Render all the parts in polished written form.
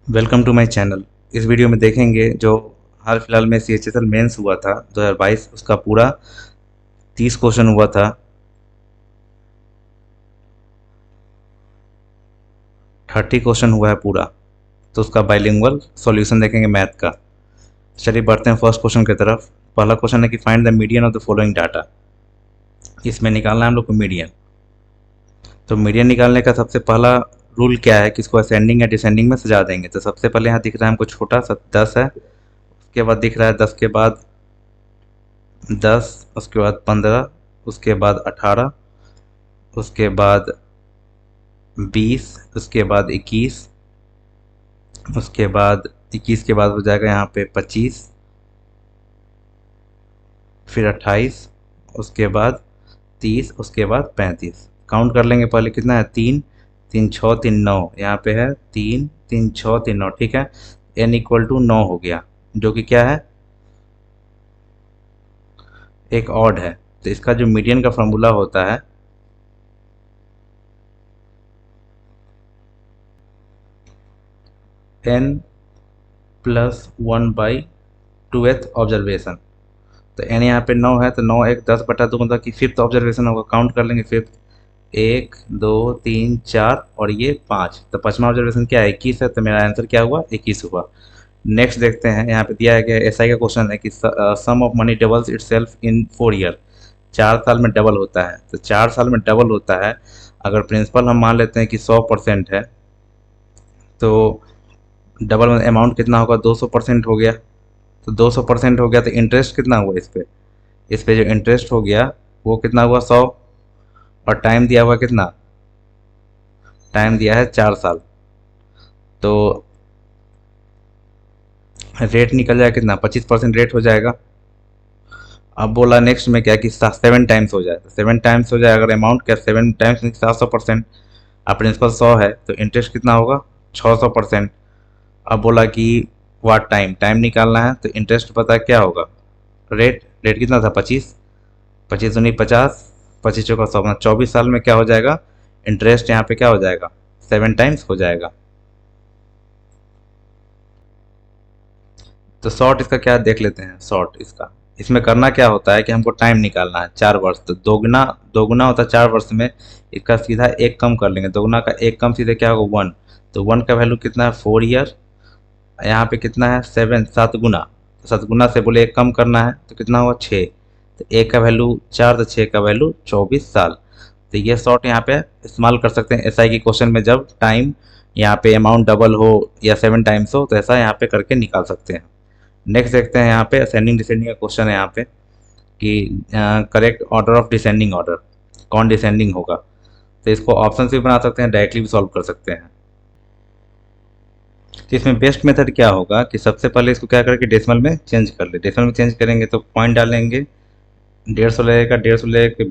Welcome to my channel. इस video में देखेंगे जो हाल फिलहाल में CHSL मेंस हुआ था 2022, उसका पूरा 30 क्वेश्चन हुआ था। 30 क्वेश्चन हुआ है पूरा, तो उसका बाइलिंगुअल सॉल्यूशन देखेंगे मैथ का। चलिए बढ़ते हैं फर्स्ट क्वेश्चन की तरफ। पहला क्वेश्चन है कि find the median of the following data. इसमें निकालना है हम लोग को मीडियन। तो मीडियन निकालने का सबसे पहला रूल क्या है कि इसको असेंडिंग या डिसेंडिंग में सजा देंगे। तो सबसे पहले यहाँ दिख रहा है हमको छोटा सा 10 है, उसके बाद दिख रहा है 10 के बाद 10, उसके बाद 15, उसके बाद 18, उसके बाद 20, उसके बाद 21, उसके बाद 21 के बाद हो जाएगा यहाँ पे 25, फिर 28, उसके बाद 30, उसके बाद 35। काउंट कर लेंगे पहले कितना है, 3 3 6 3 9। यहाँ पे है 3 3 6 3 9, ठीक है। n इक्वल टू 9 हो गया, जो कि क्या है, एक ऑड है। तो इसका जो मीडियन का फॉर्मूला होता है n प्लस 1/2th ऑब्जर्वेशन। तो n यहाँ पे 9 है, तो 9 एक 10/2 मतलब कि फिफ्थ ऑब्जर्वेशन होगा। काउंट कर लेंगे फिफ्थ, 1 2 3 4 और ये 5। तो पाँचवा ऑब्जर्वेशन क्या है, 21 है। तो मेरा आंसर क्या हुआ, 21 हुआ। नेक्स्ट देखते हैं, यहाँ पे दिया है कि SI का क्वेश्चन है कि sum of money doubles itself in 4 year. 4 साल में डबल होता है। तो 4 साल में डबल होता है, अगर प्रिंसिपल हम मान लेते हैं कि 100% है, तो डबल में अमाउंट कितना होगा, 200% हो गया। तो 200% हो गया, तो इंटरेस्ट कितना हुआ इस पे जो इंटरेस्ट हो गया वो कितना हुआ, 100। और टाइम दिया हुआ कितना, टाइम दिया है 4 साल। तो रेट निकल जाएगा कितना, 25% रेट हो जाएगा। अब बोला नेक्स्ट में क्या कि 7 टाइम्स हो जाए। तो 7 टाइम्स हो जाए, अगर अमाउंट क्या 7 टाइम्स 700%, अब प्रिंसिपल 100 है, तो इंटरेस्ट कितना होगा, 600%। अब बोला कि वाट टाइम, टाइम निकालना है, तो इंटरेस्ट पता है क्या होगा, रेट रेट कितना था, 25। 25 दूनी 50, 25 चौका 100, मतलब 24 साल में क्या हो जाएगा, इंटरेस्ट यहाँ पे क्या हो जाएगा, 7 टाइम्स हो जाएगा। तो शॉर्ट इसका क्या देख लेते हैं। शॉर्ट इसका, इसमें करना क्या होता है कि हमको टाइम निकालना है 4 वर्ष। तो दोगुना दोगुना होता है 4 वर्ष में, इसका सीधा एक कम कर लेंगे। दोगुना का एक कम सीधे क्या होगा, 1। तो 1 का वैल्यू कितना है, 4 ईयर। यहाँ पे कितना है, 7, 7 गुना। तो 7 गुना से बोले एक कम करना है, तो कितना हुआ, 6। तो एक का वैल्यू 4, तो 6 का वैल्यू 24 साल। तो ये शॉर्ट यहाँ पे इस्तेमाल कर सकते हैं SI के क्वेश्चन में, जब टाइम यहाँ पे अमाउंट डबल हो या 7 टाइम्स हो, तो ऐसा यहाँ पे करके निकाल सकते हैं। नेक्स्ट देखते हैं, यहाँ पे असेंडिंग डिसेंडिंग का क्वेश्चन है यहाँ पे कि correct order of descending order, कौन डिसेंडिंग होगा। तो इसको ऑप्शन से भी बना सकते हैं, डायरेक्टली भी सॉल्व कर सकते हैं। तो इसमें बेस्ट मेथड क्या होगा कि सबसे पहले इसको क्या करके डेसिमल में चेंज कर ले। डेसिमल में चेंज करेंगे तो पॉइंट डालेंगे, 150 लगेगा, 150 लेके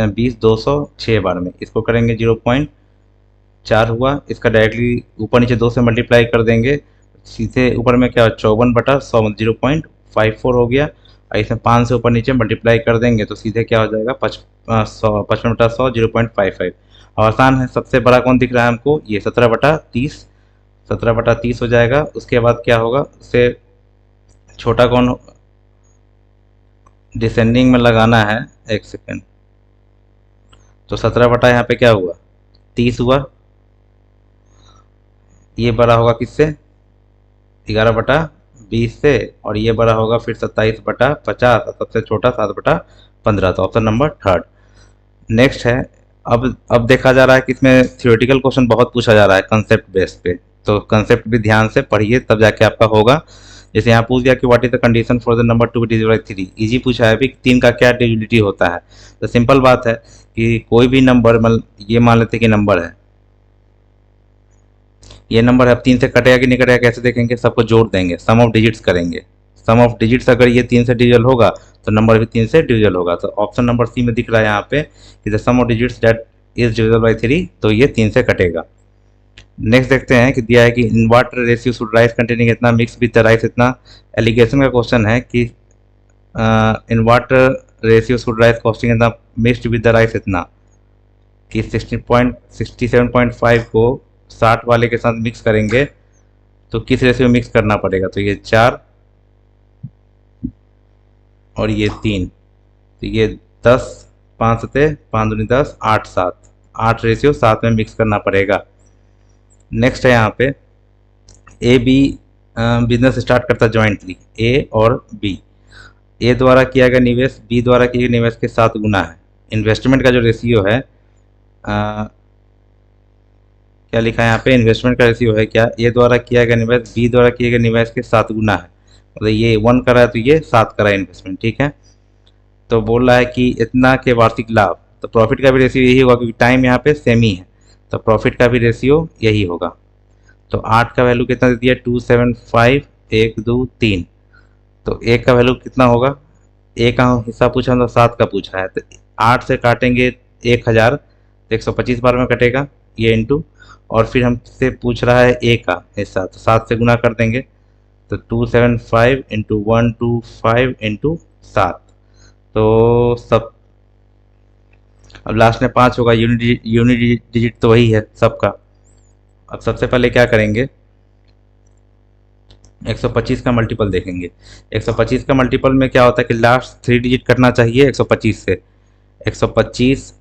20 200 6 बार में इसको करेंगे, 0.4 हुआ। इसका डायरेक्टली ऊपर नीचे 2 से मल्टीप्लाई कर देंगे, सीधे ऊपर में क्या 54/100 0.54 हो गया। और इसमें 5 से ऊपर नीचे मल्टीप्लाई कर देंगे तो सीधे क्या हो जाएगा, 55/100 0.55। और आसान है, सबसे बड़ा कौन दिख रहा है हमको, ये 17/30, 17/30 हो जाएगा। उसके बाद क्या होगा, उससे छोटा कौन डिसेंडिंग में लगाना है, एक सेकेंड। तो 17 बटा यहाँ पे क्या हुआ, 30 हुआ। ये बड़ा होगा किससे, 11/20 से। और ये बड़ा होगा फिर 27/50, और सबसे छोटा 7/15। तो ऑप्शन नंबर थर्ड। नेक्स्ट है, अब देखा जा रहा है कि इसमें थियोरेटिकल क्वेश्चन बहुत पूछा जा रहा है कंसेप्ट बेस पे। तो कंसेप्ट भी ध्यान से पढ़िए, तब जाके आपका होगा। जैसे यहाँ पूछ दिया कि what is the condition for the number to be divided by 3। Easy पूछा है अभी, 3 का क्या डिविजिबिलिटी होता है। तो सिंपल बात है कि कोई भी नंबर, मतलब ये मान लेते हैं कि नंबर है, ये नंबर है, अब 3 से कटेगा कि नहीं कटेगा कैसे देखेंगे, सबको जोड़ देंगे, सम ऑफ डिजिट्स करेंगे। सम ऑफ डिजिट्स अगर ये 3 से डिविजल होगा तो नंबर भी 3 से डिविजल होगा। तो ऑप्शन नंबर सी में दिख रहा है यहाँ पे कि the sum of digits that is divisible by 3, तो ये 3 से कटेगा। नेक्स्ट देखते हैं कि दिया है कि in water ratio should rice containing इतना मिक्स विद द राइस इतना। एलिगेशन का क्वेश्चन है कि in water ratio should rice costing इतना मिक्सड विद द राइस इतना, कि 67.5 को 60 वाले के साथ मिक्स करेंगे तो किस रेशियो में मिक्स करना पड़ेगा, तो ये 4 और ये 3, तो ये 10, 5 सते 5 दूनी 10, 8 7, 8 रेशियो 7 में मिक्स करना पड़ेगा। नेक्स्ट है यहाँ पे ए बी बिजनेस स्टार्ट करता है जॉइंटली, ए और बी। ए द्वारा किया गया निवेश बी द्वारा किए गए निवेश के 7 गुना है। इन्वेस्टमेंट का जो रेशियो है क्या लिखा है यहाँ पे, इन्वेस्टमेंट का रेशियो है क्या, ए द्वारा किया गया निवेश बी द्वारा किए गए निवेश के 7 गुना है। मतलब ये 1 करा है तो ये 7 करा है इन्वेस्टमेंट, ठीक है। तो बोल रहा है कि इतना के वार्षिक लाभ, तो प्रॉफिट का भी रेशियो यही होगा क्योंकि टाइम यहाँ पे सेम ही है, तो प्रॉफिट का भी रेशियो यही होगा। तो 8 का वैल्यू कितना दे दिया, 275, 1 2 3। तो 1 का वैल्यू कितना होगा, ए का हिस्सा पूछा तो 7 का पूछा है, तो 8 से काटेंगे 1000, तो 125 बार में कटेगा ये इंटू, और फिर हमसे पूछ रहा है ए का हिस्सा, तो 7 से गुना कर देंगे, तो 275 इंटू 125 इंटू 7, तो सब अब लास्ट में 5 होगा, यूनिट डिजिट तो वही है सबका। अब सबसे पहले क्या करेंगे, 125 का मल्टीपल देखेंगे। 125 का मल्टीपल में क्या होता है कि लास्ट 3 डिजिट कटना चाहिए 125 से। 125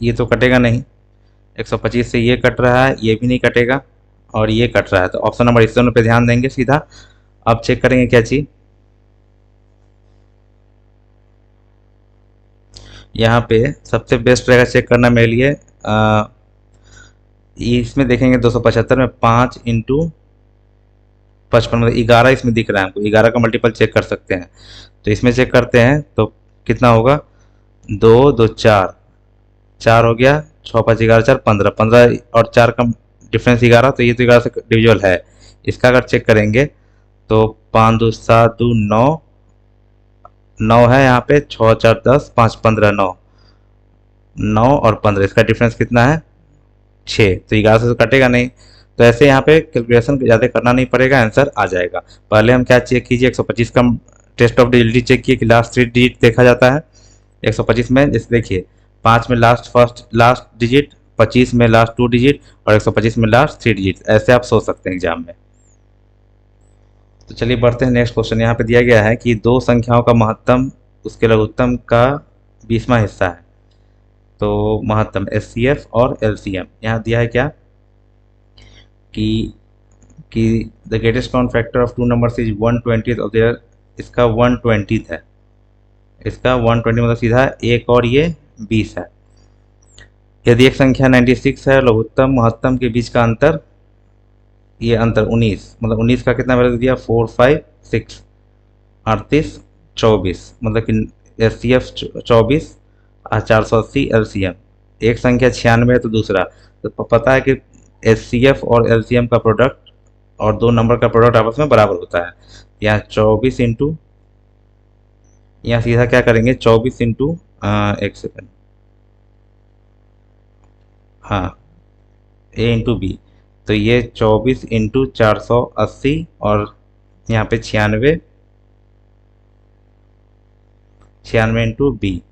ये तो कटेगा नहीं, 125 से ये कट रहा है, ये भी नहीं कटेगा, और ये कट रहा है, तो ऑप्शन नंबर इस दोनों पे ध्यान देंगे सीधा। अब चेक करेंगे क्या चीज़, यहाँ पे सबसे बेस्ट रहेगा चेक करना मेरे लिए, इसमें देखेंगे 275 में 5 इंटू 55, मतलब 11 इसमें दिख रहा है हमको, 11 का मल्टीपल चेक कर सकते हैं। तो इसमें चेक करते हैं तो कितना होगा, 2 2 4, 4 हो गया, 6 5 11 4 15, 15 और 4 का डिफरेंस 11, तो ये तो 11 से डिविजुअल है। इसका अगर चेक करेंगे तो 5 2 7 2 9, 9 है यहाँ पे, 6 4 10, 5 15 9, 9 और 15, इसका डिफरेंस कितना है 6, तो 11 से तो कटेगा नहीं। तो ऐसे यहाँ पे कैलकुलेशन ज़्यादा करना नहीं पड़ेगा, आंसर आ जाएगा। पहले हम क्या चेक कीजिए, 125 का टेस्ट ऑफ डिजिटली चेक किए कि लास्ट 3 डिजिट देखा जाता है 125 में। जैसे देखिए 5 में लास्ट डिजिट, 25 में लास्ट 2 डिजिट, और 125 में लास्ट 3 डिजिट, ऐसे आप सोच सकते हैं एग्जाम में। तो चलिए बढ़ते हैं नेक्स्ट क्वेश्चन। यहाँ पे दिया गया है कि दो संख्याओं का महत्तम उसके लघुत्तम का 20वां हिस्सा है। तो महत्तम एचसीएफ और एलसीएम यहाँ दिया है क्या कि the greatest common factor of two numbers is 1/20 of their, इसका 1/20 है, इसका 120 मतलब सीधा 1 और ये 20 है। यदि एक संख्या 96 है, लघुत्तम महत्तम के बीच का अंतर, ये अंतर 19, मतलब 19 का कितना वैल्यू दिया 4 5 6, 38 24, मतलब कि एस सी एफ 24 और 480 एल सी एम। एक संख्या 96 है तो दूसरा, तो पता है कि एच सी एफ और एल सी एम का प्रोडक्ट और दो नंबर का प्रोडक्ट आपस में बराबर होता है। यहाँ 24 इंटू, यहाँ सीधा क्या करेंगे 24 इंटू, एक सेकेंड, हाँ ए इंटू बी, तो ये 24 इंटू 480 और यहाँ पे 96, 96 इंटू बी,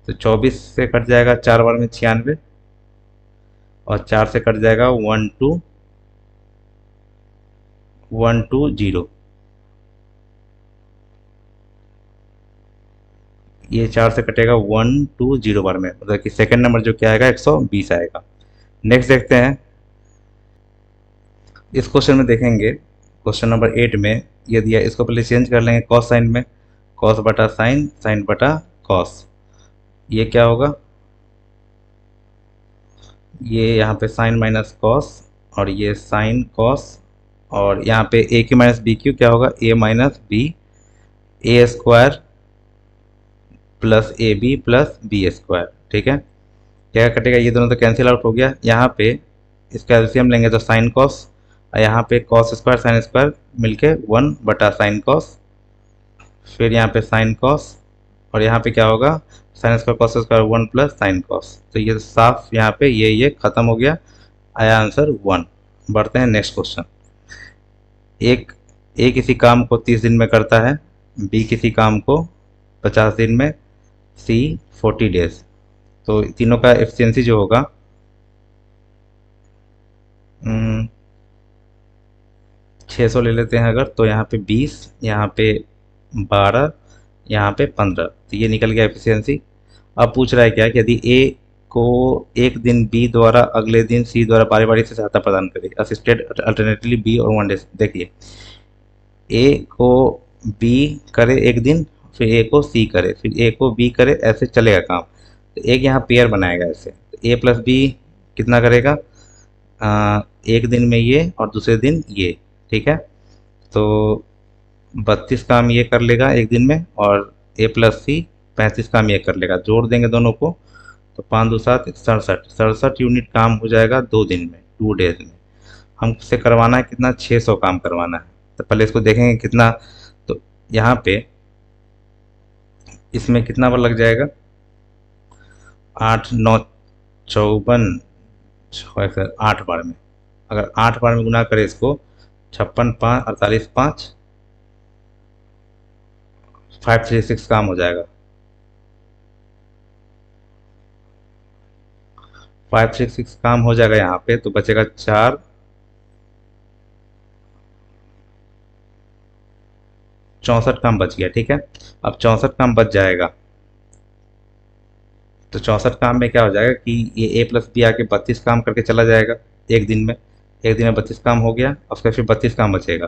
तो 24 से कट जाएगा 4 बार में 96, और 4 से कट जाएगा 1 2 1 2 0, ये 4 से कटेगा 1 2 0 बार में, मतलब कि सेकंड नंबर जो क्या आएगा 120 आएगा। नेक्स्ट देखते हैं, इस क्वेश्चन में देखेंगे क्वेश्चन नंबर 8 में ये दिया, इसको पहले चेंज कर लेंगे कॉस साइन में, कॉस बटा साइन, साइन बटा कॉस, ये क्या होगा, ये यहाँ पे साइन माइनस कॉस, और ये साइन कॉस, और यहाँ पे a cube minus b cube क्या होगा, a minus b, a square plus a b plus b square, ठीक है। क्या कटेगा, ये दोनों तो कैंसिल आउट हो गया। यहाँ पे इसका एलसीएम लेंगे तो साइन कॉस, और यहाँ पे कॉस स्क्वायर साइन स्क्वायर मिलके 1 बटा साइन कॉस, फिर यहाँ पे साइन कॉस, और यहाँ पे क्या होगा sine square cos square 1 plus sine cos, तो ये साफ यहाँ पे ये खत्म हो गया, आया आंसर 1। बढ़ते हैं नेक्स्ट क्वेश्चन। एक ए किसी काम को 30 दिन में करता है, बी किसी काम को 50 दिन में, सी 40 डेज। तो तीनों का एफिशिएंसी जो होगा 600 ले लेते हैं अगर, तो यहाँ पे 20, यहाँ पे 12, यहाँ पे 15, तो ये निकल गया एफिशिएंसी। अब पूछ रहा है क्या कि यदि ए को एक दिन बी द्वारा अगले दिन सी द्वारा बारी बारी से सहायता प्रदान करे, असिस्टेड अल्टरनेटली बी और वन डे। देखिए, ए को बी करे एक दिन, फिर ए को सी करे, फिर ए को बी करे, ऐसे चलेगा काम। तो एक यहाँ पेयर बनाएगा ऐसे, तो ए प्लस बी कितना करेगा, एक दिन में ये और दूसरे दिन ये, ठीक है। तो 32 काम ये कर लेगा एक दिन में, और ए प्लस सी 35 काम ये कर लेगा, जोड़ देंगे दोनों को तो 5 दो 7 67 यूनिट काम हो जाएगा 2 दिन में, 2 डेज में। हमसे करवाना है कितना, 600 काम करवाना है। तो पहले इसको देखेंगे कितना, तो यहाँ पे इसमें कितना बार लग जाएगा, 8 9 54, 8 बार में। अगर 8 बार में गुना करें इसको, 56 5 48 5 536 काम हो जाएगा। 566 काम हो जाएगा यहाँ पे, तो बचेगा 4, 64 काम बच गया, ठीक है। अब 64 काम बच जाएगा, तो 64 काम में क्या हो जाएगा कि ये ए प्लस बी आके 32 काम करके चला जाएगा एक दिन में। एक दिन में 32 काम हो गया, और उसका फिर 32 काम बचेगा।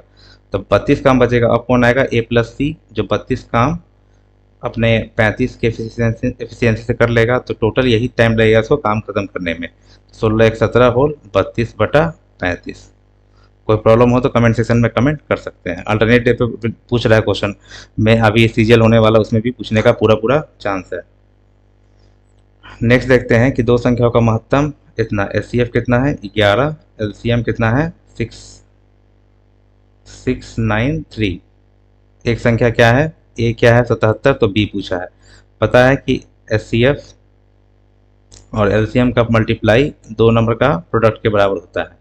तो 32 काम बचेगा, अब कौन आएगा, ए प्लस सी, जो 32 काम अपने 35 के एफिशिएंसी से कर लेगा। तो टोटल यही टाइम लगेगा इसको काम खत्म करने में, 16 1 17 होल 32/35। कोई प्रॉब्लम हो तो कमेंट सेक्शन में कमेंट कर सकते हैं। अल्टरनेट डे पे पूछ रहा है क्वेश्चन में, अभी सीजीएल होने वाला उसमें भी पूछने का पूरा पूरा चांस है। नेक्स्ट देखते हैं कि दो संख्याओं का महत्तम इतना, एचसीएफ कितना है 11, एलसीएम कितना है 693। एक संख्या क्या है, ए क्या है 77, तो बी पूछा है। पता है कि एचसीएफ और एलसीएम का मल्टीप्लाई दो नंबर का प्रोडक्ट के बराबर होता है।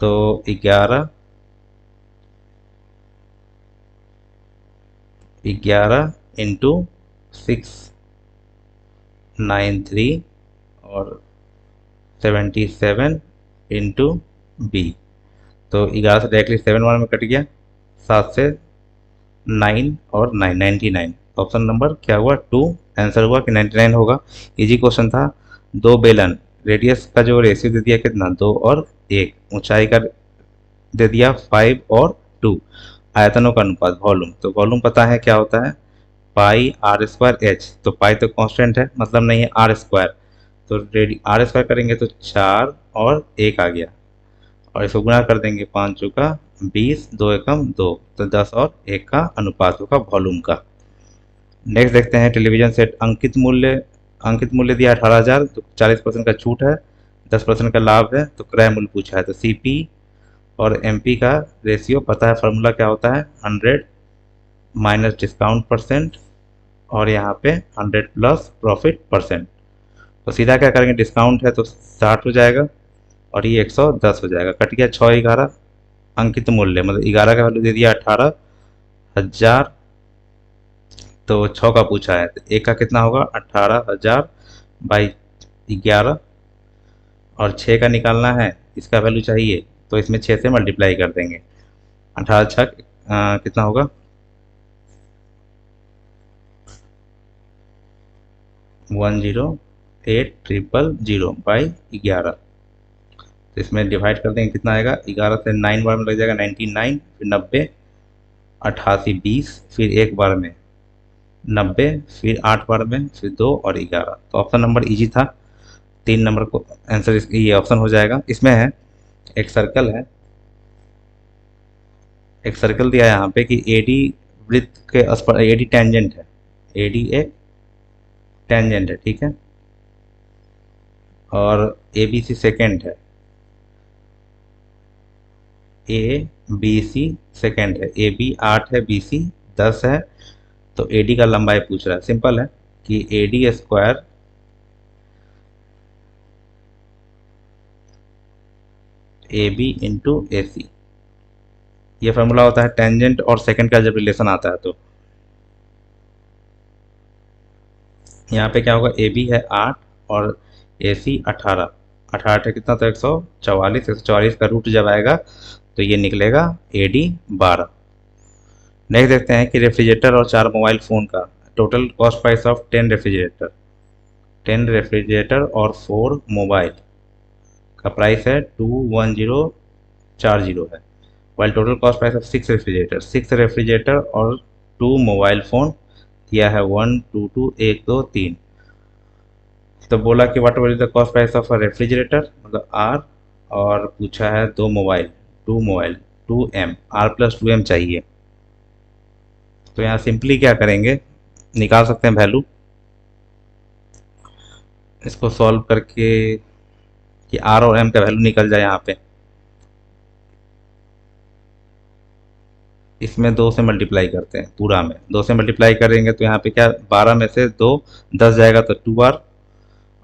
तो 11 इंटू 693 और 77 इंटू बी। तो 11 से डायरेक्टली 7 बार में कट गया, 7 से 9 और 9 99। ऑप्शन नंबर क्या हुआ 2, आंसर हुआ कि 99 होगा। इजी क्वेश्चन था। दो बेलन, रेडियस का जो रेशियो दे दिया कितना 2 और 1, ऊंचाई का दे दिया 5 और 2, आयतनों का अनुपात वॉल्यूम। तो वॉल्यूम पता है क्या होता है, पाई आर स्क्वायर एच। तो पाई तो कांस्टेंट है, मतलब नहीं है आर स्क्वायर, तो आर स्क्वायर करेंगे तो 4 और 1 आ गया, और इसको गुणा कर देंगे 5 चौका 20, 2 एकम 2, तो 10 और 1 का अनुपात होगा वॉल्यूम का। नेक्स्ट देखते हैं टेलीविजन सेट, अंकित मूल्य दिया 18,000, तो 40% का छूट है, 10% का लाभ है, तो क्रय मूल्य पूछा है। तो सीपी और एमपी का रेशियो पता है, फार्मूला क्या होता है 100 माइनस डिस्काउंट परसेंट, और यहाँ पे 100 प्लस प्रॉफिट परसेंट। तो सीधा क्या करेंगे, डिस्काउंट है तो 60 हो जाएगा, और ये 110 हो जाएगा, कट गया 6 11। अंकित मूल्य मतलब 11 का वैल्यू दे दिया 18,000, तो 6 का पूछा है, तो एक का कितना होगा 18,000 बाई 11, और 6 का निकालना है, इसका वैल्यू चाहिए, तो इसमें 6 से मल्टीप्लाई कर देंगे। 18 छक कितना होगा 108,000 बाई 11। तो इसमें डिवाइड कर देंगे, कितना आएगा 11 से 9 बार में लग जाएगा 99, फिर 90, 88 20, फिर एक बार में 90, फिर 8 बार में, फिर 2 और 11। तो ऑप्शन नंबर इजी था, 3 नंबर को आंसर ये ऑप्शन हो जाएगा। इसमें है एक सर्कल है, एक सर्कल दिया है यहाँ पे कि एडी वृत्त के एडी टेंजेंट है, एडी एक टेंजेंट है, ठीक है, और ए बी सी सेकेंड है, ए बी सी सेकेंड है, ए बी 8 है, बी सी 10 है। तो ए डी का लंबाई पूछ रहा है, सिंपल है कि a d square a b into a c, ये फार्मूला होता है टेंजेंट और सेकेंड का जब रिलेशन आता है। तो यहाँ पे क्या होगा, ए बी है 8 और ए सी 18, 18 कितना, तो 144, 144 का रूट जब आएगा तो ये निकलेगा AD 12। नेक्स्ट देखते हैं कि रेफ्रिजरेटर और 4 मोबाइल फ़ोन का total cost price of 10 refrigerator और 4 मोबाइल का प्राइस है 21040 है। While total cost price of 6 refrigerator और 2 मोबाइल फ़ोन दिया है 1 2 2 1 2 3। तो बोला कि what will the cost price of a refrigerator मतलब R, और पूछा है 2 मोबाइल 2M, R+2M चाहिए। तो यहाँ सिंपली क्या करेंगे, निकाल सकते हैं वैल्यू इसको सॉल्व करके कि R और M का वैल्यू निकल जाए। यहाँ पे इसमें 2 से मल्टीप्लाई करते हैं, पूरा में 2 से मल्टीप्लाई करेंगे तो यहाँ पे क्या 12 में से 2 10 जाएगा तो 2R,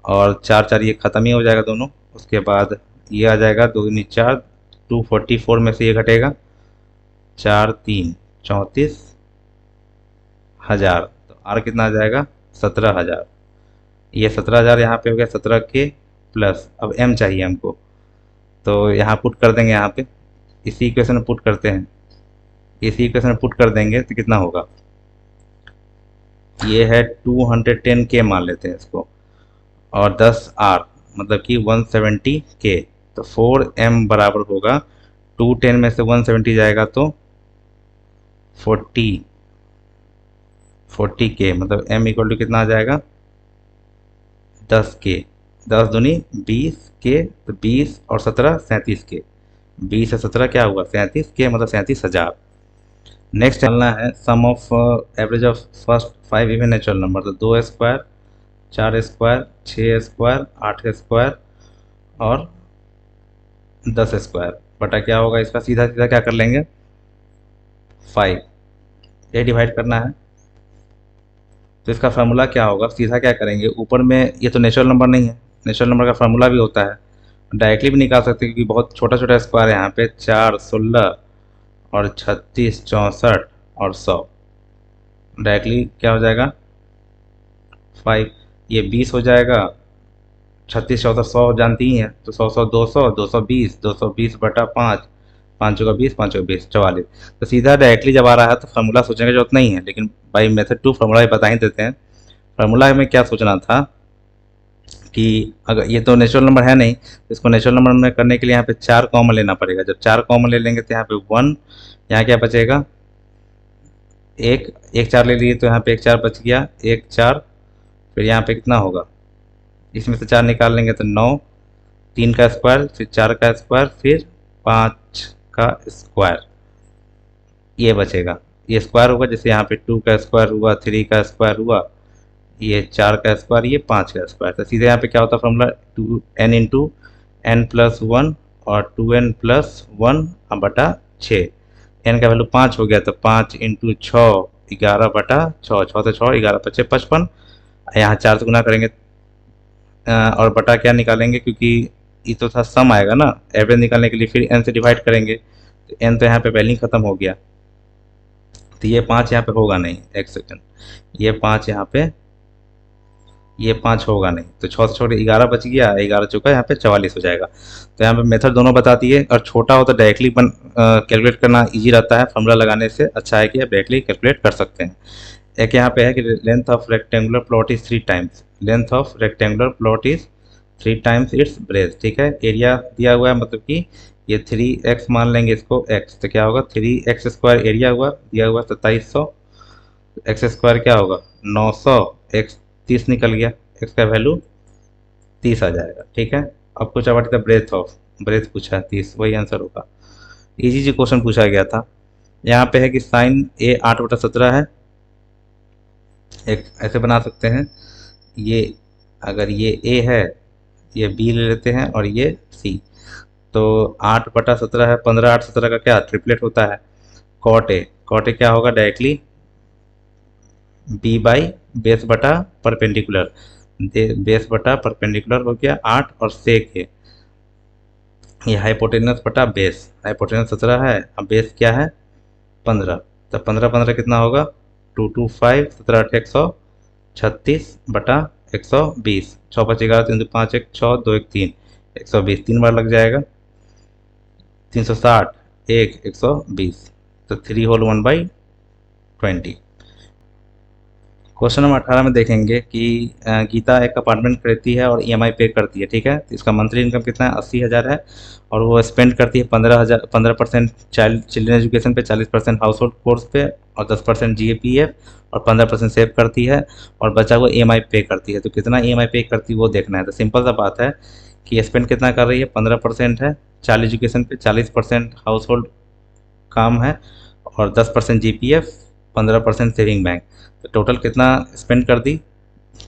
और 4 4 ये ख़त्म ही हो जाएगा दोनों। उसके बाद ये आ जाएगा 2 दूनी 4, 244 में से ये घटेगा 4 3 34,000, तो R कितना आ जाएगा 17,000। ये 17,000 यहाँ पे हो गया 17 के प्लस, अब M चाहिए हमको, तो यहाँ पुट कर देंगे। यहाँ पे इसी इक्वेशन में पुट करते हैं, इसी इक्वेशन में पुट कर देंगे तो कितना होगा, ये है 210 के मान लेते हैं इसको, और 10 R मतलब कि 170 के, तो 4M बराबर होगा 210 में से 170 जाएगा तो 40 के, मतलब M इक्वल टू कितना आ जाएगा 10 के, 10 दूनी 20 के, तो 20 और 17 37 के, 20 और 17 क्या हुआ 37 के, मतलब 37,000। नेक्स्ट चलना है sum of average of first 5 even natural number, तो 2 स्क्वायर 4 स्क्वायर 6 स्क्वायर 8 स्क्वायर और 10 स्क्वायर बटा क्या होगा इसका, सीधा सीधा क्या कर लेंगे 5, ये डिवाइड करना है। तो इसका फार्मूला क्या होगा, सीधा क्या करेंगे, ऊपर में ये तो नेचुरल नंबर नहीं है, नेचुरल नंबर का फार्मूला भी होता है, डायरेक्टली भी निकाल सकते हैं क्योंकि बहुत छोटा छोटा स्क्वायर है यहाँ पे, 4 16 और 36 64 और 100, डायरेक्टली क्या हो जाएगा 5, ये 20 हो जाएगा, 36 14 100 जानती ही हैं, तो 100 100 200 220 बटा 5, 5 का 20 5 का 20 44। तो सीधा डायरेक्टली जब आ रहा है तो फार्मूला सोचने की जरूरत नहीं है, लेकिन बाई मेथड 2 फार्मूला भी बता ही देते हैं। फार्मूला में क्या सोचना था कि अगर ये तो नेचुरल नंबर है नहीं, तो इसको नेचुरल नंबर में करने के लिए यहाँ पे 4 कॉमन लेना पड़ेगा, जब 4 कॉमन ले लेंगे तो यहाँ पे 1, यहाँ क्या बचेगा एक 4 ले लिए तो यहाँ पे 1 4 बच गया, 1 4, फिर यहाँ पे कितना होगा, इसमें से 4 निकाल लेंगे तो 9, 3 का स्क्वायर फिर 4 का स्क्वायर फिर 5 का स्क्वायर, ये बचेगा, ये स्क्वायर होगा, जैसे यहाँ पे 2 का स्क्वायर हुआ, 3 का स्क्वायर हुआ, ये 4 का स्क्वायर, ये 5 का स्क्वायर। तो सीधे यहाँ पे क्या होता है फॉर्मूला 2n इंटू n+1 और 2n+1 बटा 6, n का वैल्यू 5 हो गया तो 5 इंटू 6 11 बटा 6, 6 से 6 11 5 55, यहाँ 4 से गुना करेंगे और बटा क्या निकालेंगे, क्योंकि ये तो था सम आएगा ना, एवरेज निकालने के लिए फिर n से डिवाइड करेंगे, तो n तो यहाँ पे पहले ही ख़त्म हो गया, तो ये 5 यहाँ पे होगा नहीं, एक सेकेंड, ये 5 यहाँ पे, ये 5 होगा नहीं, तो 6 से छोटे 11 बच गया, 11 चुका यहाँ पे 44 हो जाएगा। तो यहाँ पे मेथड दोनों बता दिए, और छोटा हो तो डायरेक्टली कैलकुलेट करना इजी रहता है, फॉर्मूला लगाने से अच्छा है कि आप डायरेक्टली कैलकुलेट कर सकते हैं। एक यहाँ पे है कि length of rectangular plot is 3 times, length of rectangular plot is 3 times it's breath, ठीक है। एरिया दिया हुआ है, मतलब कि ये 3x मान लेंगे इसको x, तो क्या होगा 3x स्क्वायर एरिया हुआ, दिया हुआ 2700, एक्स स्क्वायर क्या होगा 900, x 30 निकल गया, x का वैल्यू 30 आ जाएगा, ठीक है। अब कुछ about the breath of, breath पूछा है 30, वही आंसर होगा, इजी जी क्वेश्चन पूछा गया था। यहाँ पे है कि साइन a 8/17 है, एक ऐसे बना सकते हैं, ये अगर ये a है, ये b ले लेते हैं और ये c, तो 8/17 है, 15 8 17 का क्या ट्रिपलेट होता है, कॉट ए क्या होगा डायरेक्टली b बाई बेस बटा परपेंडिकुलर, बेस बटा परपेंडिकुलर हो गया 8 और सेक है, ये हाइपोटेनस बटा बेस, हाइपोटेनस 17 है, अब बेस क्या है 15, तो 15 15 कितना होगा 225, 17 8 136 बटा 120, 6 5 11 3 2 5 1 6 2 1 3, 120 3 बार लग जाएगा, 360 एक 120, तो 3 होल 1/20। क्वेश्चन नंबर 18 में देखेंगे कि गीता एक अपार्टमेंट खरीदती है और ईएमआई पे करती है, ठीक है। तो इसका मंथली इनकम कितना है, 80,000 है, और वो स्पेंड करती है 15% चाइल्ड चिल्ड्रन एजुकेशन पे, 40% हाउस होल्ड कोर्स पे, और 10% जीएपीएफ, और 15% सेव करती है, और बचा हुआ ईएमआई पे करती है। तो कितना ईएमआई पे करती है वो देखना है। तो सिंपल सा बात है कि स्पेंड कितना कर रही है, 15% है चाइल्ड एजुकेशन पे, 40% हाउस होल्ड काम है, और 10% जीपीएफ, 15% सेविंग बैंक। तो टोटल कितना स्पेंड कर दी,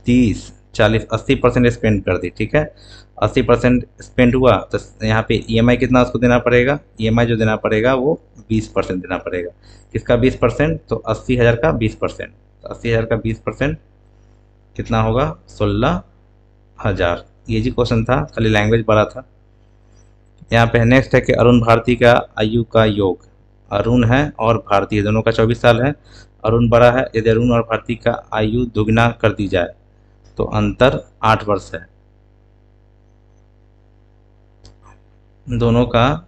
30 40 80% स्पेंड कर दी, ठीक है। 80% स्पेंड हुआ तो यहाँ पे ईएमआई कितना उसको देना पड़ेगा, ईएमआई जो देना पड़ेगा वो 20% देना पड़ेगा। किसका 20%, तो 80,000 का 20%, तो 80,000 का 20% कितना होगा, 16,000। ये जी क्वेश्चन था, खाली लैंग्वेज बड़ा था। यहाँ पे नेक्स्ट है कि अरुण भारती का आयु का योग। अरुण है और भारती दोनों का 24 साल है। अरुण बड़ा है, यदि अरुण और भारती का आयु दुगना कर दी जाए तो अंतर 8 वर्ष है। दोनों का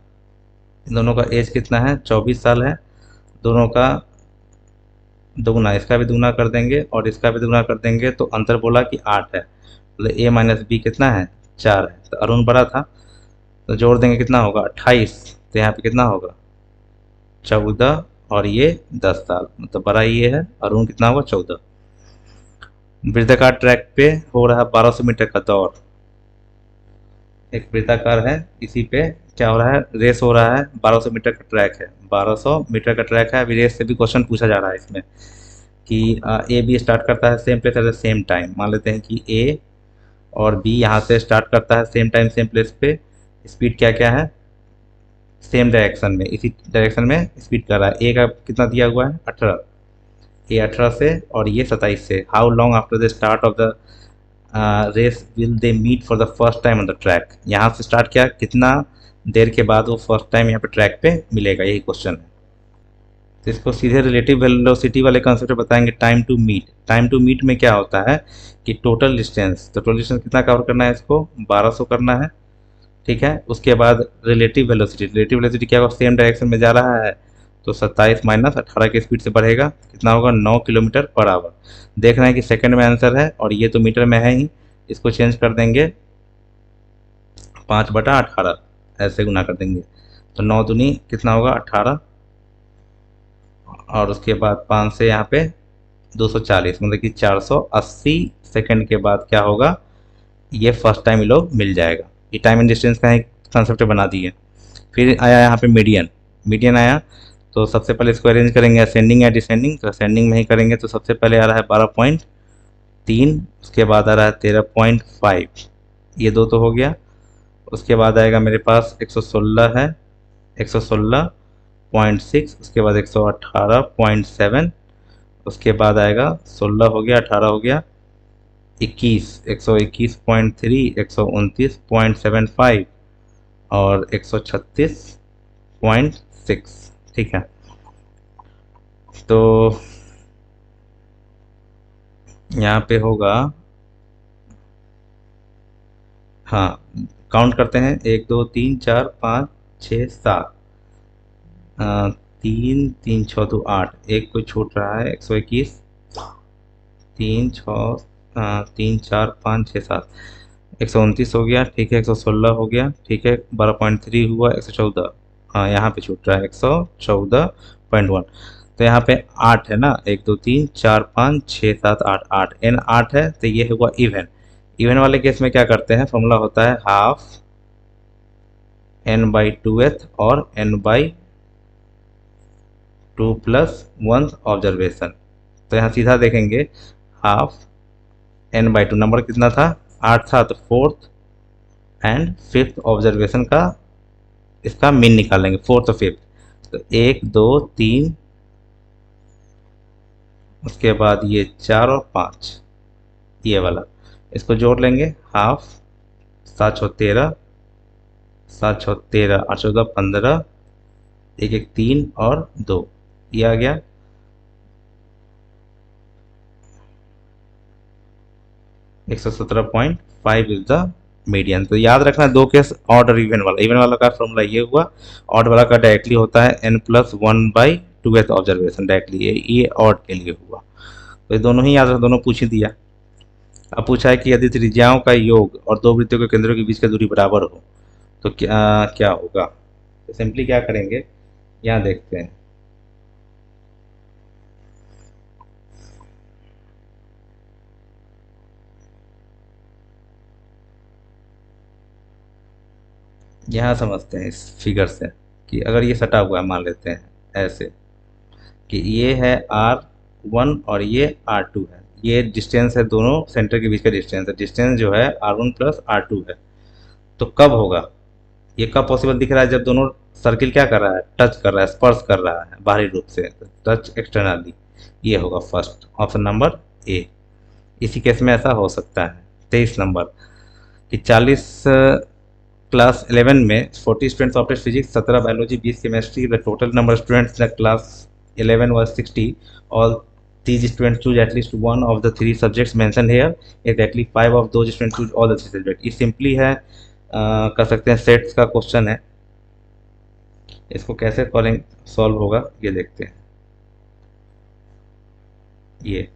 दोनों का एज कितना है, 24 साल है। दोनों का दुगना, इसका भी दुगना कर देंगे और इसका भी दुगना कर देंगे तो अंतर बोला कि 8 है, मतलब ए माइनस बी कितना है, 4 है। तो अरुण बड़ा था, तो जोड़ देंगे कितना होगा, 28। तो यहाँ पे कितना होगा, 14, और ये 10 साल, मतलब बड़ा ये है, अरुण कितना होगा, 14। वृत्ताकार ट्रैक पे हो रहा है 1200 मीटर का दौड़। एक वृत्ताकार है, इसी पे क्या हो रहा है, रेस हो रहा है, 1200 मीटर का ट्रैक है, 1200 मीटर का ट्रैक है। अभी रेस से भी क्वेश्चन पूछा जा रहा है इसमें कि ए बी स्टार्ट करता है same place at the same time. मान लेते हैं कि ए और बी यहाँ से स्टार्ट करता है सेम टाइम सेम प्लेस पे। स्पीड क्या क्या है, सेम डायरेक्शन में, इसी डायरेक्शन में स्पीड कर रहा है। ए का कितना दिया हुआ है, 18, ये 18 से और ये 27 से। How long after the start of the race will they meet for the first time on the track. यहाँ से स्टार्ट किया, कितना देर के बाद वो फर्स्ट टाइम यहाँ पे ट्रैक पे मिलेगा, यही क्वेश्चन है। तो इसको सीधे रिलेटिव वेलोसिटी वाले कंसेप्ट बताएंगे। Time to meet, time to meet में क्या होता है कि टोटल डिस्टेंस, तो टोटल डिस्टेंस कितना कवर करना है, इसको 1200 करना है, ठीक है। उसके बाद रिलेटिव वेलोसिटी क्या होगा, सेम डायरेक्शन में जा रहा है, तो 27 माइनस 18 की स्पीड से बढ़ेगा, कितना होगा, 9 किलोमीटर पर आवर। देख रहे हैं कि सेकंड में आंसर है और ये तो मीटर में है ही, इसको चेंज कर देंगे 5/18, ऐसे गुना कर देंगे, तो 9 दूनी कितना होगा, 18, और उसके बाद 5 से यहाँ पे 240, मतलब कि 480 सेकंड के बाद क्या होगा, ये फर्स्ट टाइम ये लोग मिल जाएगा। ये टाइम एंड डिस्टेंस का एक कंसेप्ट बना दिए। फिर आया यहाँ पे मीडियन, मीडियन आया, तो सबसे पहले इसको अरेंज करेंगे असेंडिंग या डिसेंडिंग। तो असेंडिंग में ही करेंगे, तो सबसे पहले आ रहा है 12.3, उसके बाद आ रहा है 13.5, ये दो तो हो गया। उसके बाद आएगा मेरे पास 116 है, 116.6, उसके बाद 118.7, उसके बाद आएगा 16 हो गया, 18 हो गया, 121.3, 129.75, और 136.6, ठीक है। तो यहाँ पे होगा, हाँ काउंट करते हैं, 1 2 3 4 5 6 7, 3 3 6 2 8, एक कोई छूट रहा है, 121, 3 6 3 4 5 6 7, 129 हो गया, ठीक है, 116 हो गया, ठीक है, 12.3 हुआ, 114, हाँ यहाँ पे छूट रहा है 114.1। तो यहाँ पे 8 है ना, 1 2 3 4 5 6 7 8, 8 एन 8 है, तो ये हुआ इवन। इवन वाले केस में क्या करते हैं, फॉर्मूला होता है हाफ n/2th और n/2 प्लस 1 ऑब्जर्वेशन। तो यहाँ सीधा देखेंगे, हाफ n/2, नंबर कितना था, 8 था, तो फोर्थ एंड फिफ्थ ऑब्जर्वेशन का इसका मीन निकालेंगे, फोर्थ और फिफ्थ। तो 1 2 3, उसके बाद ये 4 और 5, ये वाला, इसको जोड़ लेंगे, हाफ 7 6 13, 7 6 13, 8 14 15, 1 1 3 और 2, ये आ गया। 117.5 इज द मीडियन। तो याद रखना दो केस ऑड और इवन वाला का फॉर्मूला ये हुआ, ऑड वाला का डायरेक्टली होता है n+1/2th ऑब्जर्वेशन, डायरेक्टली ये ऑड के लिए हुआ। तो ये दोनों ही याद रख, दोनों पूछ ही दिया। अब पूछा है कि यदि त्रिज्याओं का योग और दो वृत्तों के केंद्रों के बीच की दूरी बराबर हो तो क्या होगा। तो सिंपली क्या करेंगे, यहाँ देखते हैं। यहाँ समझते हैं इस फिगर से कि अगर ये सटा हुआ है, मान लेते हैं ऐसे कि ये है R1 और ये R2 है, ये डिस्टेंस है, दोनों सेंटर के बीच का डिस्टेंस है। डिस्टेंस जो है R1+R2 है। तो कब होगा, ये कब पॉसिबल दिख रहा है, जब दोनों सर्किल क्या कर रहा है, टच कर रहा है, स्पर्श कर रहा है बाहरी रूप से, टच एक्सटर्नली। ये होगा फर्स्ट ऑप्शन नंबर ए। इसी केस में ऐसा हो सकता है। 23 नंबर कि 40 क्लास 11 में 40 students opted physics, 17 biology, 20 chemistry. The total number of students in class 11 was 60. All these students choose at least one of the three subjects mentioned here. Exactly 5 of those students choose all the three subjects. ये simply है, कर सकते हैं, sets का question है। इसको कैसे solve होगा ये देखते हैं। ये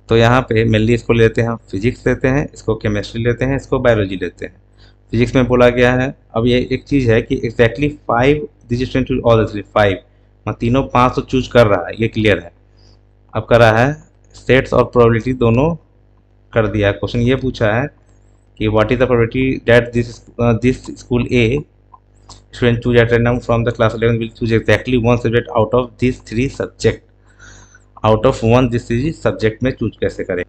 तो यहाँ पे मेनली इसको लेते हैं, हम फिजिक्स लेते हैं, इसको केमिस्ट्री लेते हैं, इसको बायोलॉजी लेते हैं। फिजिक्स में बोला गया है, अब ये एक चीज़ है कि exactly 5 this student choose all the three, 5 तीनों 5 तो चूज कर रहा है, ये क्लियर है। अब कर रहा है सेट्स और प्रोबेबिलिटी दोनों कर दिया। क्वेश्चन ये पूछा है कि what is the probability that this school a student choose at random from the class 11 will choose exactly one subject out of this three subject, out of one this three subject में choose कैसे करें।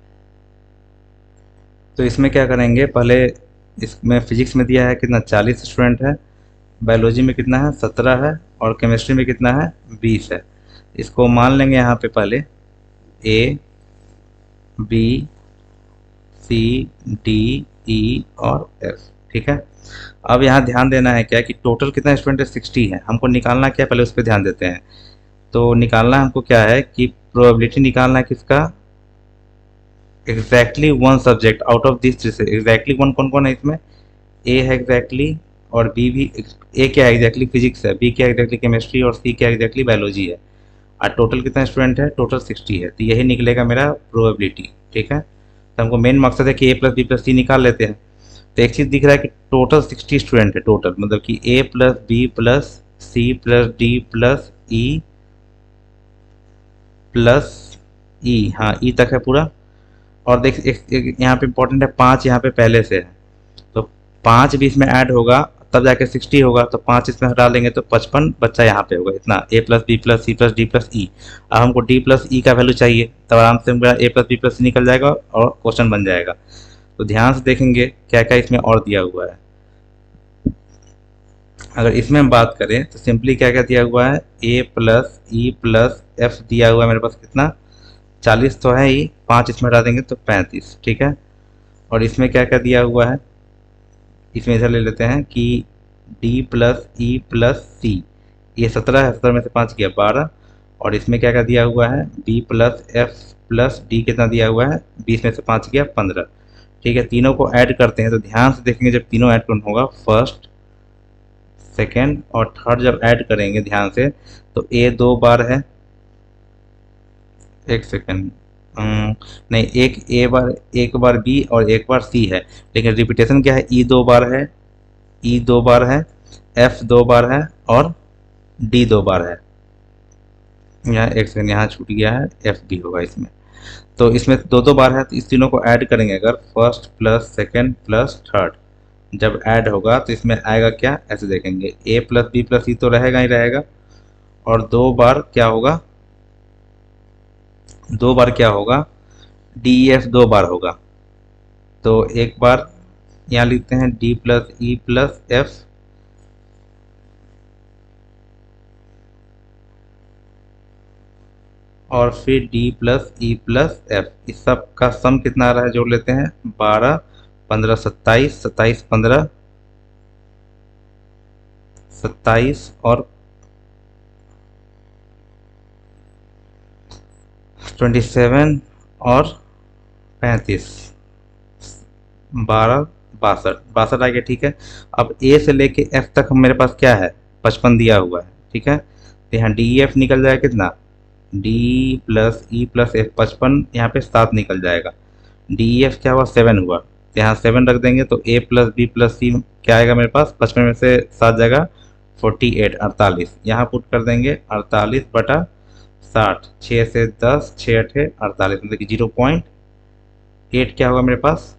तो इसमें क्या करेंगे, पहले इसमें physics में दिया है कितना, 40 स्टूडेंट है, बायोलॉजी में कितना है, 17 है, और केमिस्ट्री में कितना है, 20 है। इसको मान लेंगे यहाँ पे पहले ए, बी, सी, डी, ई और एफ, ठीक है। अब यहाँ ध्यान देना है क्या कि टोटल कितना स्टूडेंट है, 60 है। हमको निकालना क्या, पहले उस पर ध्यान देते हैं। तो निकालना हमको क्या है कि प्रोबेबिलिटी निकालना है किसका, exactly one subject out of this three से। एग्जैक्टली वन कौन कौन है इसमें, ए है एग्जैक्टली, और बी भी, ए क्या है एग्जैक्टली फिजिक्स है, बी क्या है एग्जैक्टली केमिस्ट्री, और सी क्या है एग्जैक्टली बायोलॉजी है। और टोटल कितना स्टूडेंट है, टोटल 60 है। तो यही निकलेगा मेरा प्रोबेबिलिटी, ठीक है। तो हमको मेन मकसद है कि ए प्लस बी प्लस सी निकाल लेते हैं। तो एक चीज़ दिख रहा है कि टोटल 60 स्टूडेंट है, टोटल मतलब कि a plus b plus c plus d plus e plus e, हाँ ई तक है पूरा। और देख यहाँ पे इंपॉर्टेंट है, 5 यहाँ पे पहले से है, तो 5 भी इसमें ऐड होगा तब जाके 60 होगा। तो 5 इसमें हटा देंगे तो 55 बच्चा यहाँ पे होगा, इतना a plus b plus c plus d plus e. अब हमको डी प्लस ई का वैल्यू चाहिए, तब आराम से मेरा ए प्लस बी प्लस सी निकल जाएगा और क्वेश्चन बन जाएगा। तो ध्यान से देखेंगे क्या क्या इसमें और दिया हुआ है। अगर इसमें हम बात करें तो सिंपली क्या क्या दिया हुआ है, ए प्लस ई प्लस एफ दिया हुआ है मेरे पास, कितना 40 तो है ही, 5 इसमें हटा देंगे तो 35, ठीक है। और इसमें क्या क्या दिया हुआ है, इसमें इधर ले लेते हैं कि डी प्लस ई प्लस सी, ये 17 है, 17 में से 5 किया 12। और इसमें क्या क्या दिया हुआ है, B plus F plus D कितना दिया हुआ है, 20 में से 5 किया 15, ठीक है। तीनों को ऐड करते हैं तो ध्यान से देखेंगे, जब तीनों ऐड करना होगा, फर्स्ट सेकेंड और थर्ड जब ऐड करेंगे ध्यान से, तो ए 2 बार है, एक सेकेंड, नहीं, एक बार बी और एक बार सी है, लेकिन रिपीटेशन क्या है, ई 2 बार है, ई 2 बार है, एफ 2 बार है और डी 2 बार है। यहाँ एक सेकेंड, यहाँ छूट गया है, एफ भी होगा इसमें। तो इसमें 2 बार है, तो इस तीनों को ऐड करेंगे अगर, first plus second plus third, जब ऐड होगा तो इसमें आएगा क्या, ऐसे देखेंगे, ए प्लस बी प्लस सी तो रहेगा ही रहेगा, और 2 बार क्या होगा, 2 बार क्या होगा, डी एफ 2 बार होगा। तो एक बार यहाँ लिखते हैं D plus e plus F, और फिर D plus e plus F, इस सब का सम कितना आ रहा है, जोड़ लेते हैं, 12 15 27, 27 15 27 और 27 और 35, 12 62 62 आ गया, ठीक है। अब ए से लेके एफ तक मेरे पास क्या है, 55 दिया हुआ है, ठीक है। तो यहाँ डी एफ निकल जाएगा कितना, D plus e plus F, 55 यहाँ पे 7 निकल जाएगा। डी एफ क्या हुआ, 7 हुआ, तो यहाँ 7 रख देंगे तो ए प्लस बी प्लस सी क्या आएगा मेरे पास, 55 में से 7 जाएगा 48, 48 यहाँ पुट कर देंगे, 48/60, 6 से 10, 6 अठे 48, मतलब कि 0.8 क्या होगा मेरे पास,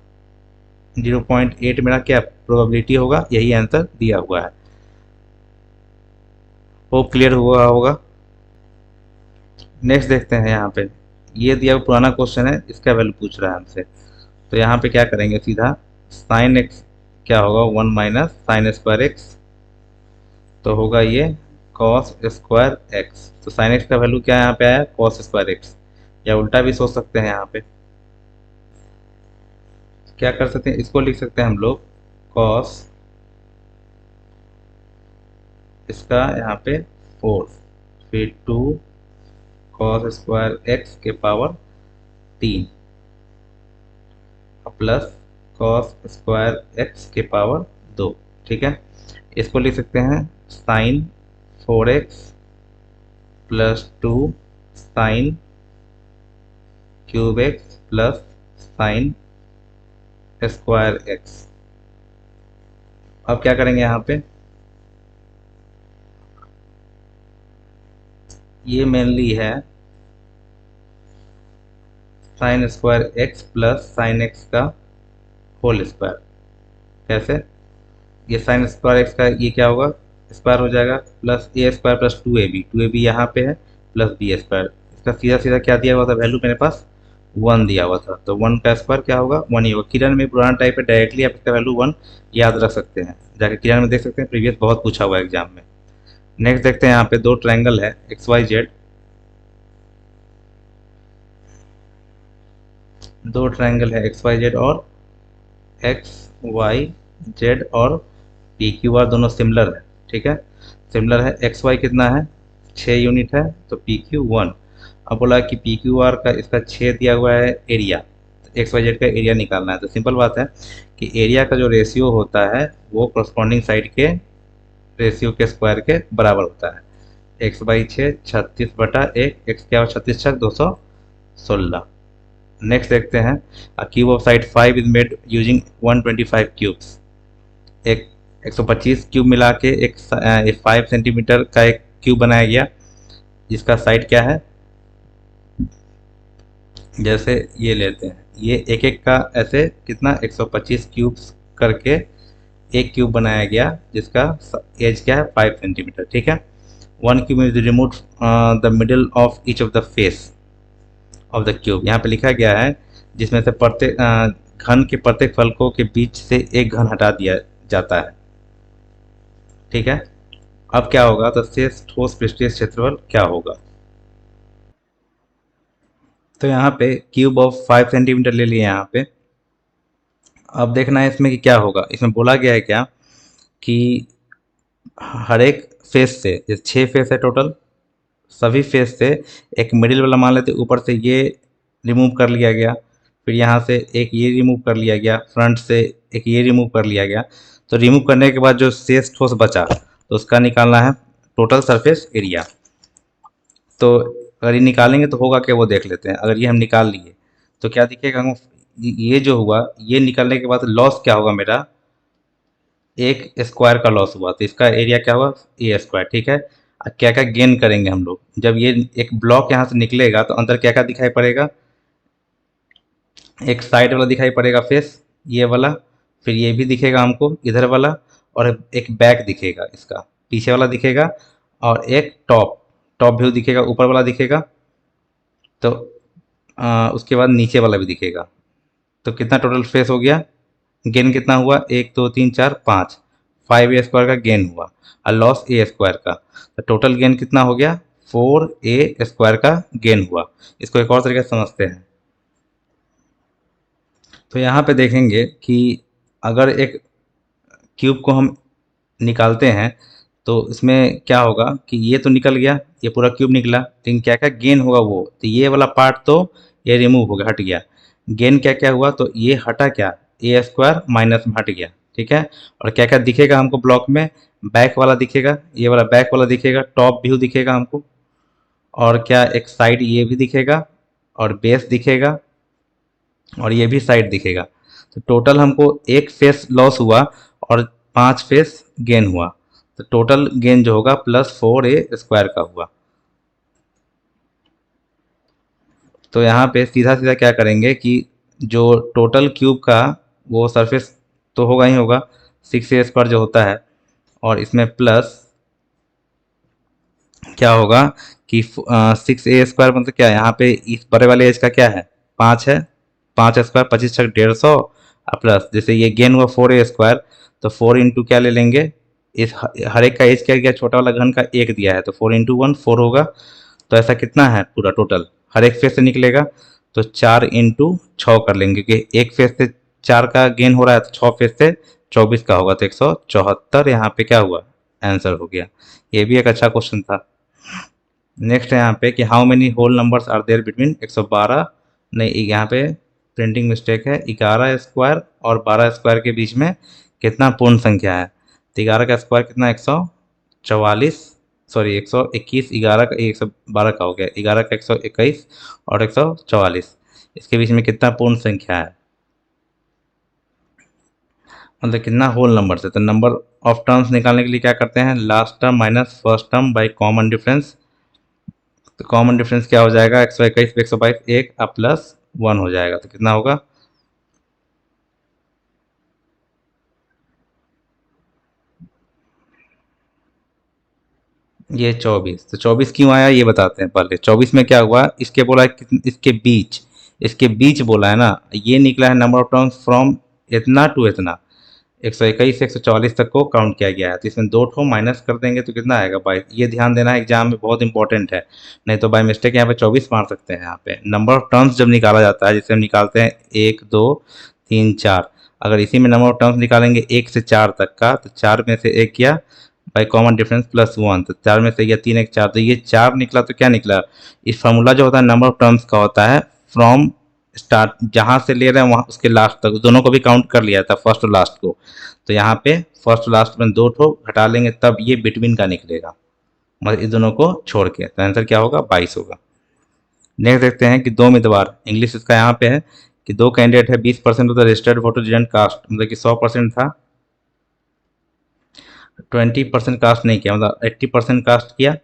0.8 मेरा क्या प्रोबेबिलिटी होगा, यही आंसर दिया हुआ है। होप क्लियर हुआ होगा। नेक्स्ट देखते हैं यहाँ पे, ये दिया हुआ पुराना क्वेश्चन है, इसका वैल्यू पूछ रहा है हमसे। तो यहाँ पे क्या करेंगे, सीधा साइन एक्स क्या होगा, 1 माइनस साइन स्क्वायर एक्स, तो होगा ये कॉस स्क्वायर एक्स। तो साइन एक्स का वैल्यू क्या यहाँ पे आया, कॉस स्क्वायर एक्स, या उल्टा भी सोच सकते हैं यहाँ पे, क्या कर सकते हैं, इसको लिख सकते हैं हम लोग कॉस, इसका यहाँ पे 4, फिर 2 कॉस स्क्वायर एक्स के power 3 plus cos square X के पावर 2, ठीक है। इसको लिख सकते हैं sine 4x plus 2 sine cube X plus sine square X. अब क्या करेंगे यहाँ पे, ये मेनली है sine square X plus sine X का होल स्क्वायर। कैसे, ये साइन स्क्वायर एक्स का ये क्या होगा, स्क्वायर हो जाएगा, प्लस ए स्क्वायर प्लस 2ab, 2ab यहाँ पे है, प्लस बी स्क्वायर, इसका सीधा सीधा क्या दिया हुआ था वैल्यू मेरे पास, 1 दिया हुआ था, तो 1 का स्क्वायर क्या होगा, 1 ही होगा। किरण में पुराना टाइप है, डायरेक्टली आप इसका वैल्यू 1 याद रख सकते हैं, जाके किरण में देख सकते हैं, प्रीवियस बहुत पूछा हुआ है एग्जाम में। नेक्स्ट देखते हैं, यहाँ पे दो ट्रायंगल है एक्स वाई जेड, दो ट्रायंगल है एक्स वाई जेड और एक्स वाई जेड और पी क्यू आर दोनों सिमिलर है, ठीक है, सिमिलर है। एक्स वाई कितना है, 6 यूनिट है, तो पी क्यू 1। अब बोला कि पी क्यू आर का इसका 6 दिया हुआ है एरिया, एक्स वाई जेड का एरिया निकालना है। तो सिंपल बात है कि एरिया का जो रेशियो होता है वो करस्पॉन्डिंग साइड के रेशियो के स्क्वायर के बराबर होता है। एक्स बाई 6 36/1, एक्स क्या हो 36 छक 216। नेक्स्ट देखते हैं, अ cube of side 5 is made using 125 cubes. एक 125 क्यूब मिला के एक 5 सेंटीमीटर का एक क्यूब बनाया गया, जिसका साइड क्या है, जैसे ये लेते हैं, ये एक एक का ऐसे कितना 125 क्यूब्स करके एक क्यूब बनाया गया, जिसका एज क्या है 5 सेंटीमीटर, ठीक है। 1 cube is remove the middle of each of the face of the cube, यहाँ पे लिखा गया है जिसमें से प्रत्येक घन के प्रत्येक फलकों के बीच से एक घन हटा दिया जाता है, ठीक है। अब क्या होगा, तो शेष ठोस पृष्ठीय क्षेत्रफल क्या होगा। तो यहाँ पे क्यूब ऑफ 5 सेंटीमीटर ले लिए यहाँ पे। अब देखना है इसमें कि क्या होगा, इसमें बोला गया है क्या कि हर एक फेस से, जैसे 6 फेस है टोटल, सभी फेस से एक मिडिल वाला मान लेते, ऊपर से ये रिमूव कर लिया गया, फिर यहाँ से एक ये रिमूव कर लिया गया, फ्रंट से एक ये रिमूव कर लिया गया। तो रिमूव करने के बाद जो शेष ठोस बचा, तो उसका निकालना है टोटल सरफेस एरिया। तो अगर ये निकालेंगे तो होगा क्या, वो देख लेते हैं। अगर ये हम निकाल लिए तो क्या दिखेगा हमको, ये जो हुआ, ये निकालने के बाद लॉस क्या होगा मेरा, एक स्क्वायर का लॉस हुआ, तो इसका एरिया क्या हुआ, ए स्क्वायर, ठीक है। क्या क्या गेन करेंगे हम लोग, जब ये एक ब्लॉक यहाँ से निकलेगा तो अंदर क्या क्या दिखाई पड़ेगा, एक साइड वाला दिखाई पड़ेगा फेस, ये वाला, फिर ये भी दिखेगा हमको इधर वाला, और एक बैक दिखेगा, इसका पीछे वाला दिखेगा, और एक टॉप टॉप व्यू दिखेगा, ऊपर वाला दिखेगा। तो उसके बाद नीचे वाला भी दिखेगा। तो कितना टोटल फेस हो गया, गेन कितना हुआ, 1 2 3 4 5, 5a² का गेन हुआ, और लॉस a² का, तो टोटल गेन कितना हो गया, 4a² का गेन हुआ। इसको एक और तरीके से समझते हैं, तो यहाँ पे देखेंगे कि अगर एक क्यूब को हम निकालते हैं तो इसमें क्या होगा कि ये तो निकल गया, ये पूरा क्यूब निकला, लेकिन क्या क्या गेन होगा वो, तो ये वाला पार्ट तो ये रिमूव हो गया, हट गया। गेन क्या क्या हुआ, तो ये हटा क्या, ए स्क्वायर माइनस में हट गया, ठीक है। और क्या क्या दिखेगा हमको ब्लॉक में, बैक वाला दिखेगा, ये वाला बैक वाला दिखेगा, टॉप व्यू दिखेगा हमको, और क्या एक साइड ये भी दिखेगा, और बेस दिखेगा, और ये भी साइड दिखेगा। तो टोटल हमको एक फेस लॉस हुआ और 5 फेस गेन हुआ। तो टोटल गेन जो होगा +4a² का हुआ। तो यहाँ पे सीधा सीधा क्या करेंगे कि जो टोटल क्यूब का वो सरफेस तो होगा ही होगा 6a² जो होता है, और इसमें प्लस क्या होगा कि 6a² मतलब क्या है, यहाँ पे इस बड़े वाले एज का क्या है, 5 है, 5 स्क्वायर 25×150, प्लस जैसे ये गेन हुआ 4a², तो 4 इंटू क्या ले लेंगे, इस हर एक का एज क्या दिया, छोटा वाला घन का 1 दिया है, तो 4 इंटू 1 4 होगा। तो ऐसा कितना है पूरा टोटल हर एक फेस से निकलेगा, तो 4 इंटू 6 कर लेंगे, क्योंकि एक फेस से 4 का गेन हो रहा है, तो 6 फेस से 24 का होगा, तो 174 यहाँ पे क्या हुआ, आंसर हो गया। ये भी एक अच्छा क्वेश्चन था। नेक्स्ट है यहाँ पे कि how many whole numbers are there between 112, नहीं यहाँ पे प्रिंटिंग मिस्टेक है, 11 स्क्वायर और 12 स्क्वायर के बीच में कितना पूर्ण संख्या है। तो 11 का स्क्वायर कितना, 144, सॉरी 121, 11 का 112 का हो गया, 11 का 121 और 144, इसके बीच में कितना पूर्ण संख्या है, मतलब कितना होल नंबर है। तो नंबर ऑफ टर्म्स निकालने के लिए क्या करते हैं, last term minus first term by common difference. तो कॉमन डिफरेंस क्या हो जाएगा, 121 पे 122 एक अब प्लस 1 हो जाएगा, तो कितना होगा, ये 24। तो 24 क्यों आया ये बताते हैं पहले। 24 में क्या हुआ, इसके बोला है इसके बीच बोला है ना, ये निकला है नंबर ऑफ टर्म्स फ्रॉम इतना टू इतना, 121 से 144 तक को काउंट किया गया है। तो इसमें 2 ठो माइनस कर देंगे तो कितना आएगा, 22। ये ध्यान देना है, एग्जाम में बहुत इंपॉर्टेंट है, नहीं तो बाई मिस्टेक यहाँ पे 24 मार सकते हैं। यहाँ पे नंबर ऑफ टर्म्स जब निकाला जाता है, जैसे हम निकालते हैं 1 2 3 4, अगर इसी में नंबर ऑफ टर्म्स निकालेंगे 1 से 4 तक का, तो 4 में से 1 किया बाई कॉमन डिफरेंस +1, तो 4 में से गया 3 1 4, तो ये 4 निकला। तो क्या निकला, इस फार्मूला जो होता है नंबर ऑफ टर्म्स का होता है फ्रॉम स्टार्ट, जहाँ से ले रहे हैं वहाँ उसके लास्ट तक, दोनों को भी काउंट कर लिया था, फर्स्ट और लास्ट को। तो यहाँ पे फर्स्ट और लास्ट में 2 ठो घटा लेंगे तब ये बिटवीन का निकलेगा, मतलब इस दोनों को छोड़ के। तो आंसर क्या होगा, 22 होगा। नेक्स्ट देखते हैं कि 2 उम्मीदवार, इंग्लिश इसका यहाँ पे है कि 2 कैंडिडेट है, 20% of the registered voter didn't cast, मतलब कि 100% था, 20% कास्ट नहीं किया, मतलब 80% कास्ट किया,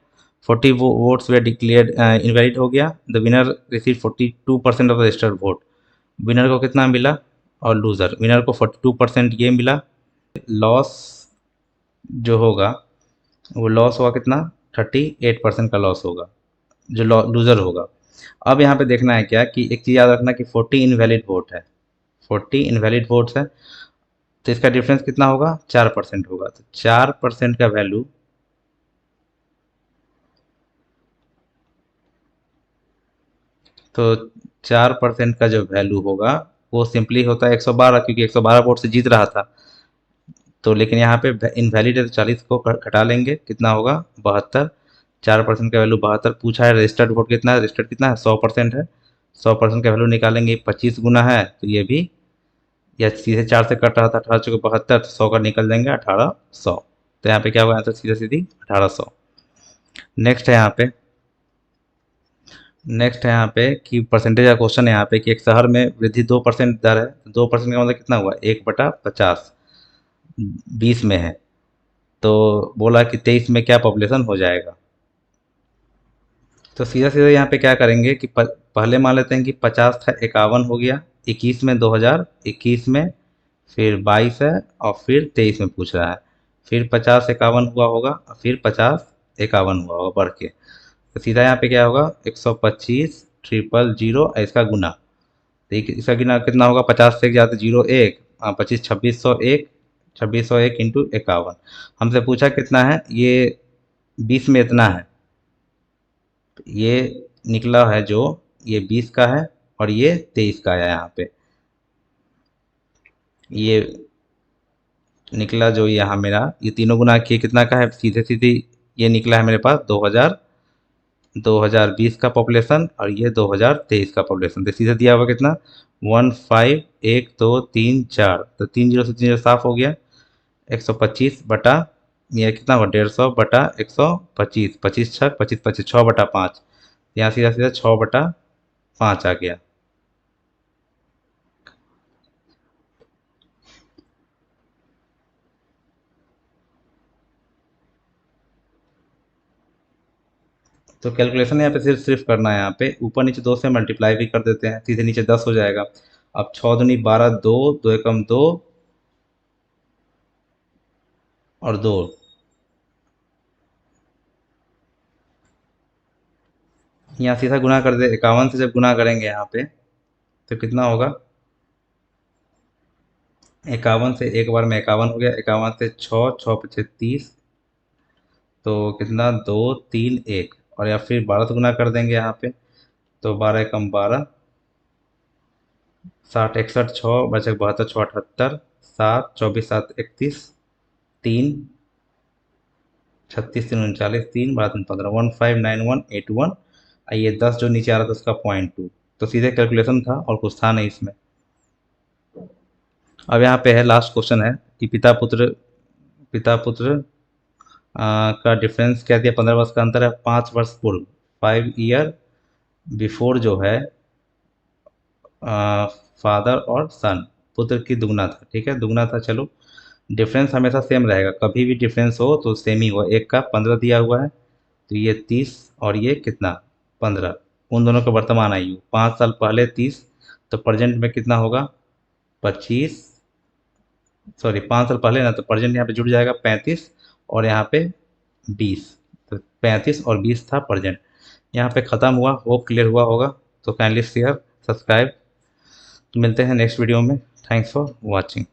40 वोट्स वे डिक्लेयर्ड इनवैलिड हो गया, the winner receive 42% of the registered vote. Winner को कितना मिला, और लूज़र, विनर को 42% ये मिला। लॉस जो होगा वो लॉस हुआ कितना, 38% का लॉस होगा जो लूज़र होगा। अब यहाँ पे देखना है क्या कि एक चीज़ याद रखना कि 40 इनवैलिड वोट है, 40 इनवैलिड वोट्स है, तो इसका डिफरेंस कितना होगा, 4% होगा। तो 4% का वैल्यू, तो 4% का जो वैल्यू होगा वो सिंपली होता है 112, क्योंकि 112 वोट से जीत रहा था। तो लेकिन यहाँ पे इनवैलिड है, तो 40 को घटा लेंगे, कितना होगा, 72। 4% का वैल्यू 72 पूछा है, रजिस्टर्ड वोट कितना है, रजिस्टर्ड कितना है, 100% है, 100% का वैल्यू निकालेंगे, 25 गुना है, तो ये भी, या सीधे 4 से कट रहा था, 18 चौके 72, तो 100 का निकल देंगे 1800। तो यहाँ पे क्या होगा आंसर, सीधा सीधी 1800। नेक्स्ट है यहाँ पे, नेक्स्ट है यहाँ पे कि परसेंटेज का क्वेश्चन है यहाँ पे कि एक शहर में वृद्धि 2% दर है, 2% का मतलब कितना हुआ, 1/50, 20 में है, तो बोला कि 23 में क्या पॉपुलेशन हो जाएगा। तो सीधा सीधा यहाँ पे क्या करेंगे कि पहले मान लेते हैं कि 50 था, 51 हो गया, 21 में 2021 में, फिर 22 है, और फिर 23 में पूछ रहा है, फिर 50 51 हुआ होगा, और फिर 50 51 हुआ होगा बढ़ के। तो सीधा यहाँ पे क्या होगा, 125 ट्रिपल जीरो इसका गुना, तो इसका गुना कितना होगा, 50 से ज़्यादा जीरो एक, 25 2601, 2601 इंटू 51। हमसे पूछा कितना है, ये 20 में इतना है, ये निकला है जो, ये 20 का है और ये 23 का है। यहाँ पे ये निकला जो यहाँ मेरा, ये तीनों गुना किए कितना का है, सीधे सीधी ये निकला है मेरे पास 2020 का पॉपुलेशन और ये 2023 का पॉपुलेशन, तो सीधे दिया हुआ कितना 15 1 2 3 4, तो 3 0 से 3 0 साफ हो गया, 125 बटा ये कितना हुआ 150 बटा 125, 25 छक 25 25 6/5, यहाँ सीधा सीधा 6/5 आ गया। तो कैलकुलेशन यहाँ पे सिर्फ सिर्फ करना है, यहाँ पे ऊपर नीचे 2 से मल्टीप्लाई भी कर देते हैं, सीधे नीचे 10 हो जाएगा। अब 6 दूनी 12, 2 2 एकम 2 और 2, यहाँ सीधा गुना कर दे, 51 से जब गुना करेंगे यहाँ पे तो कितना होगा, 51 से एक बार में 51 हो गया, 51 से 6 6 पचे 30, तो कितना 2 3 1, और या फिर 12 से गुना कर देंगे यहाँ पे, तो 12 एकम 12, 60 61 6 बचे 72 6 78, 7 24 7 31, 3 36 3 39, 3 12 3 15, 159181। ये 10 जो नीचे आ रहा था उसका 0.2, तो सीधे कैलकुलेशन था और कुछ था नहीं इसमें। अब यहाँ पे है लास्ट क्वेश्चन है कि पिता पुत्र का डिफरेंस क्या दिया, 15 वर्ष का अंतर है, 5 वर्ष पूर्व, 5 ईयर बिफोर जो है फादर और सन, पुत्र की दुगना था, ठीक है दुगना था, चलो डिफरेंस हमेशा सेम रहेगा, कभी भी डिफरेंस हो तो सेम ही हुआ, एक का 15 दिया हुआ है, तो ये 30 और ये कितना 15, उन दोनों का वर्तमान आयु 5 साल पहले 30, तो प्रेजेंट में कितना होगा 25, सॉरी 5 साल पहले ना, तो प्रेजेंट यहाँ पे जुड़ जाएगा 35 और यहाँ पे 20, तो 35 और 20 था प्रेजेंट। यहाँ पे ख़त्म हुआ, होप क्लियर हुआ होगा, तो काइंडली शेयर सब्सक्राइब, तो मिलते हैं नेक्स्ट वीडियो में, थैंक्स फॉर वॉचिंग।